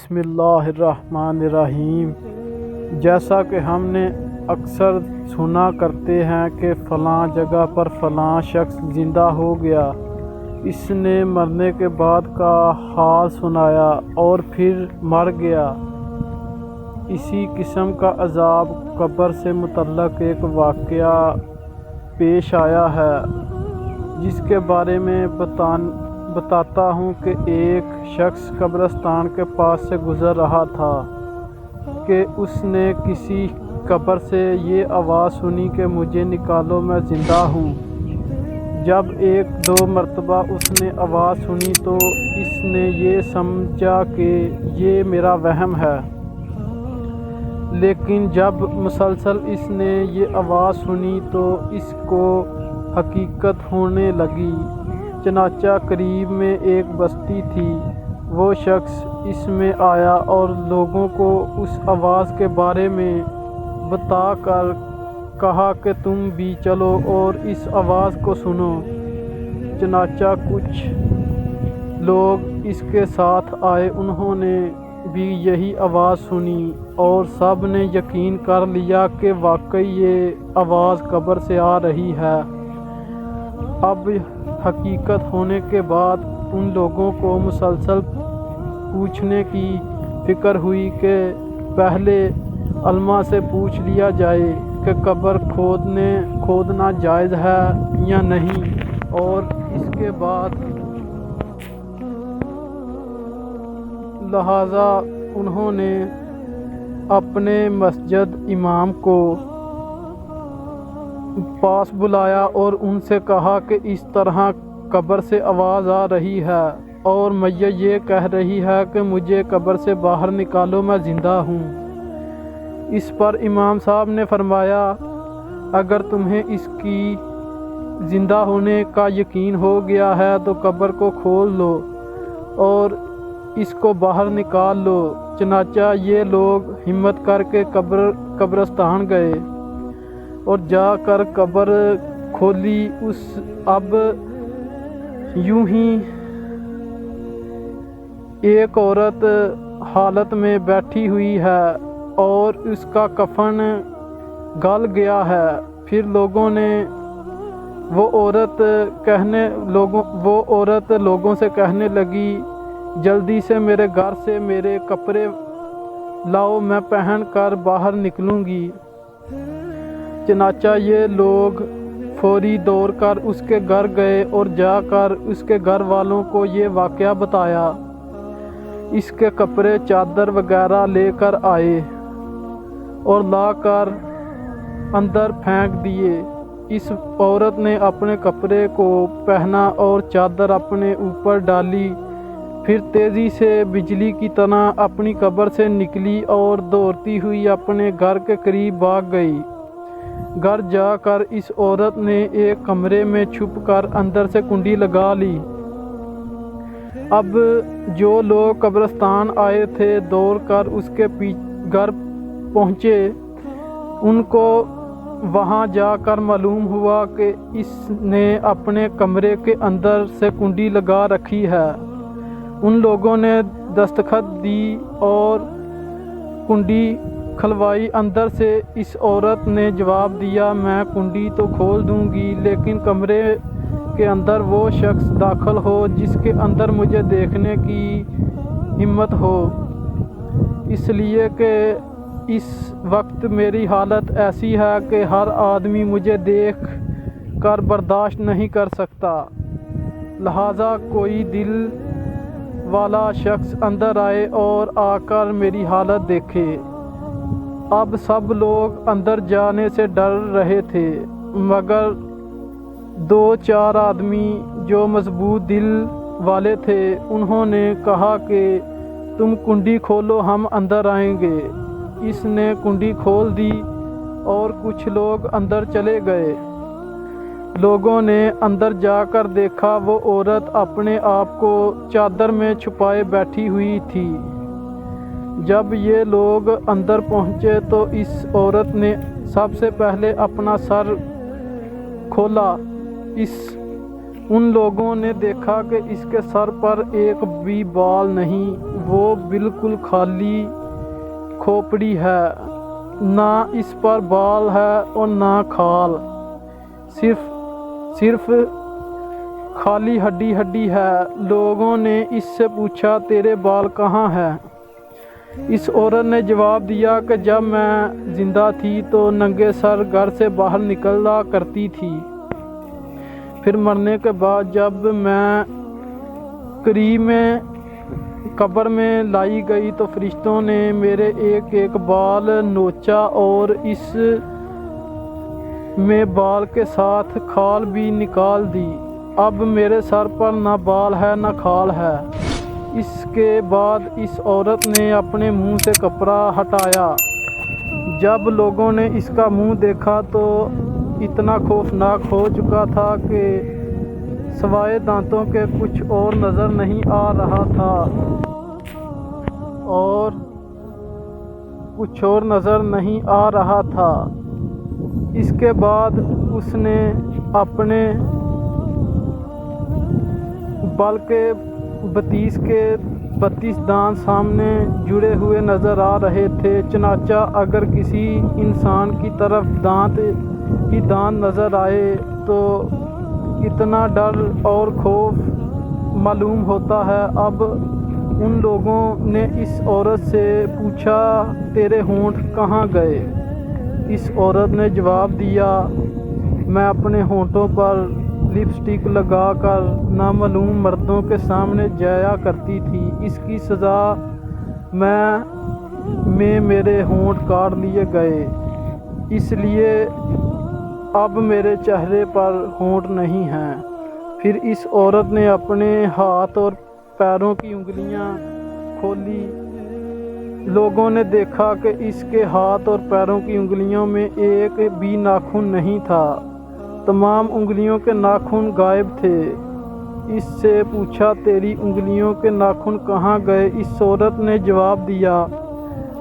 بسم اللہ الرحمن الرحیم۔ جیسا کہ ہم نے اکثر سنا کرتے ہیں کہ فلاں جگہ پر فلاں شخص زندہ ہو گیا، اس نے مرنے کے بعد کا حال سنایا اور پھر مر گیا۔ اسی قسم کا عذاب قبر سے متعلق ایک واقعہ پیش آیا ہے، جس کے بارے میں بتاتا ہوں کہ ایک شخص قبرستان کے پاس سے گزر رہا تھا کہ اس نے کسی قبر سے یہ آواز سنی کہ مجھے نکالو، میں زندہ ہوں۔ جب ایک دو مرتبہ اس نے آواز سنی تو اس نے یہ سمجھا کہ یہ میرا وہم ہے، لیکن جب مسلسل اس نے یہ آواز سنی تو اس کو حقیقت ہونے لگی۔ چنانچہ قریب میں ایک بستی تھی، وہ شخص اس میں آیا اور لوگوں کو اس آواز کے بارے میں بتا کر کہا کہ تم بھی چلو اور اس آواز کو سنو۔ چنانچہ کچھ لوگ اس کے ساتھ آئے، انہوں نے بھی یہی آواز سنی اور سب نے یقین کر لیا کہ واقعی یہ آواز قبر سے آ رہی ہے۔ اب حقیقت ہونے کے بعد ان لوگوں کو مسلسل پوچھنے کی فکر ہوئی کہ پہلے علماء سے پوچھ لیا جائے کہ قبر کھودنا جائز ہے یا نہیں، اور اس کے بعد لہٰذا انہوں نے اپنے مسجد امام کو پاس بلایا اور ان سے کہا کہ اس طرح قبر سے آواز آ رہی ہے اور میت یہ کہہ رہی ہے کہ مجھے قبر سے باہر نکالو، میں زندہ ہوں۔ اس پر امام صاحب نے فرمایا، اگر تمہیں اس کی زندہ ہونے کا یقین ہو گیا ہے تو قبر کو کھول لو اور اس کو باہر نکال لو۔ چنانچہ یہ لوگ ہمت کر کے قبرستان گئے اور جا کر قبر کھولی۔ اب یوں ہی ایک عورت حالت میں بیٹھی ہوئی ہے اور اس کا کفن گل گیا ہے۔ پھر لوگوں نے وہ عورت لوگوں سے کہنے لگی، جلدی سے میرے گھر سے میرے کپڑے لاؤ، میں پہن کر باہر نکلوں گی۔ چنانچہ یہ لوگ فوری دوڑ کر اس کے گھر گئے اور جا کر اس کے گھر والوں کو یہ واقعہ بتایا۔ اس کے کپڑے، چادر وغیرہ لے کر آئے اور لا کر اندر پھینک دیے۔ اس عورت نے اپنے کپڑے کو پہنا اور چادر اپنے اوپر ڈالی، پھر تیزی سے بجلی کی طرح اپنی قبر سے نکلی اور دوڑتی ہوئی اپنے گھر کے قریب بھاگ گئی۔ گھر جا کر اس عورت نے ایک کمرے میں چھپ کر اندر سے کنڈی لگا لی۔ اب جو لوگ قبرستان آئے تھے دوڑ کر اس کے گھر پہنچے، ان کو وہاں جا کر معلوم ہوا کہ اس نے اپنے کمرے کے اندر سے کنڈی لگا رکھی ہے۔ ان لوگوں نے دستخط دی اور کنڈی کھلوائی۔ اندر سے اس عورت نے جواب دیا، میں کنڈی تو کھول دوں گی لیکن کمرے کے اندر وہ شخص داخل ہو جس کے اندر مجھے دیکھنے کی ہمت ہو، اس لیے کہ اس وقت میری حالت ایسی ہے کہ ہر آدمی مجھے دیکھ کر برداشت نہیں کر سکتا، لہٰذا کوئی دل والا شخص اندر آئے اور آ کر میری حالت دیکھے۔ اب سب لوگ اندر جانے سے ڈر رہے تھے، مگر دو چار آدمی جو مضبوط دل والے تھے انہوں نے کہا کہ تم کنڈی کھولو، ہم اندر آئیں گے۔ اس نے کنڈی کھول دی اور کچھ لوگ اندر چلے گئے۔ لوگوں نے اندر جا کر دیکھا، وہ عورت اپنے آپ کو چادر میں چھپائے بیٹھی ہوئی تھی۔ جب یہ لوگ اندر پہنچے تو اس عورت نے سب سے پہلے اپنا سر کھولا۔ ان لوگوں نے دیکھا کہ اس کے سر پر ایک بھی بال نہیں، وہ بالکل خالی کھوپڑی ہے، نہ اس پر بال ہے اور نہ کھال، صرف خالی ہڈی ہے۔ لوگوں نے اس سے پوچھا تیرے بال کہاں ہیں؟ اس عورت نے جواب دیا کہ جب میں زندہ تھی تو ننگے سر گھر سے باہر نکلا کرتی تھی، پھر مرنے کے بعد جب میں قریب میں قبر میں لائی گئی تو فرشتوں نے میرے ایک ایک بال نوچا اور اس میں بال کے ساتھ کھال بھی نکال دی۔ اب میرے سر پر نہ بال ہے نہ کھال ہے۔ اس کے بعد اس عورت نے اپنے منہ سے کپڑا ہٹایا۔ جب لوگوں نے اس کا منہ دیکھا تو اتنا خوفناک ہو چکا تھا کہ سوائے دانتوں کے کچھ اور نظر نہیں آ رہا تھا۔ اس کے بعد اس نے اپنے بال کے 32 دانت سامنے جڑے ہوئے نظر آ رہے تھے۔ چنانچہ اگر کسی انسان کی طرف دانت نظر آئے تو کتنا ڈر اور خوف معلوم ہوتا ہے۔ اب ان لوگوں نے اس عورت سے پوچھا تیرے ہونٹ کہاں گئے؟ اس عورت نے جواب دیا میں اپنے ہونٹوں پر لپسٹک لگا کر نامعلوم مردوں کے سامنے جایا کرتی تھی، اس کی سزا میں میرے ہونٹ کاٹ لیے گئے، اس لیے اب میرے چہرے پر ہونٹ نہیں ہیں۔ پھر اس عورت نے اپنے ہاتھ اور پیروں کی انگلیاں کھولی۔ لوگوں نے دیکھا کہ اس کے ہاتھ اور پیروں کی انگلیوں میں ایک بھی ناخن نہیں تھا، تمام انگلیوں کے ناخن غائب تھے۔ اس سے پوچھا تیری انگلیوں کے ناخن کہاں گئے؟ اس عورت نے جواب دیا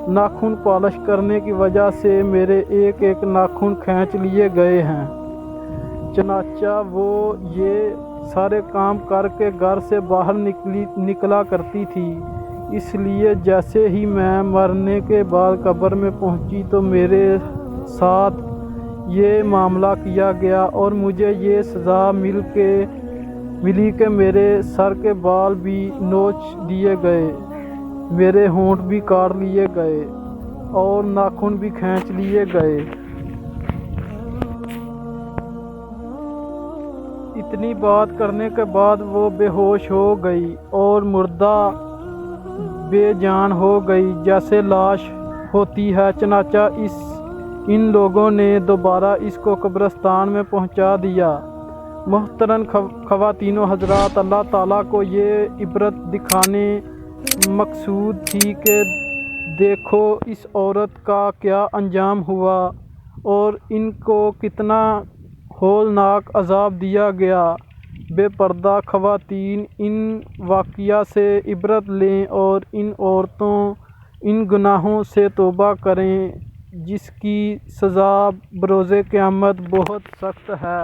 ناخن پالش کرنے کی وجہ سے میرے ایک ایک ناخن کھینچ لیے گئے ہیں۔ چنانچہ وہ یہ سارے کام کر کے گھر سے باہر نکلا کرتی تھی، اس لیے جیسے ہی میں مرنے کے بعد قبر میں پہنچی تو میرے ساتھ یہ معاملہ کیا گیا اور مجھے یہ سزا ملی کہ میرے سر کے بال بھی نوچ دیے گئے، میرے ہونٹ بھی کاٹ لیے گئے اور ناخن بھی کھینچ لیے گئے۔ اتنی بات کرنے کے بعد وہ بے ہوش ہو گئی اور مردہ بے جان ہو گئی جیسے لاش ہوتی ہے۔ چنانچہ ان لوگوں نے دوبارہ اس کو قبرستان میں پہنچا دیا۔ محترم خواتین و حضرات، اللہ تعالیٰ کو یہ عبرت دکھانے مقصود تھی کہ دیکھو اس عورت کا کیا انجام ہوا اور ان کو کتنا ہولناک عذاب دیا گیا۔ بے پردہ خواتین ان واقعہ سے عبرت لیں اور ان عورتوں ان گناہوں سے توبہ کریں جس کی سزا بروز قیامت بہت سخت ہے۔